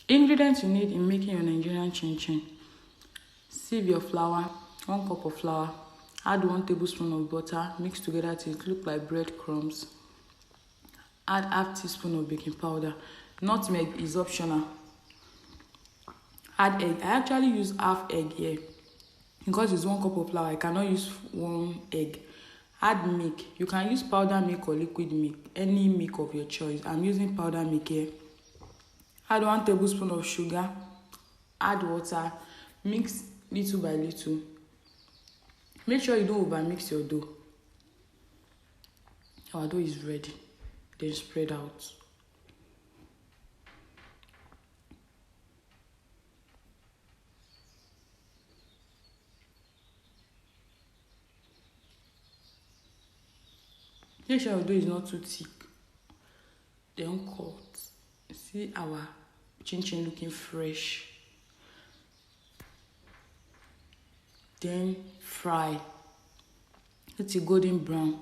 Ingredients you need in making your Nigerian chinchin: sieve your flour, 1 cup of flour, add 1 tablespoon of butter, mix together till it look like breadcrumbs. Add half teaspoon of baking powder. Nutmeg is optional. Add egg. I actually use half egg here because it's 1 cup of flour. I cannot use 1 egg. Add milk. You can use powder milk or liquid milk, any milk of your choice. I'm using powder milk here. Add 1 tablespoon of sugar. Add water. Mix little by little. Make sure you don't over mix your dough. Our dough is ready. Then spread out. Make sure your dough is not too thick. Then cut. See our chinchin looking fresh. Then fry. It's a golden brown.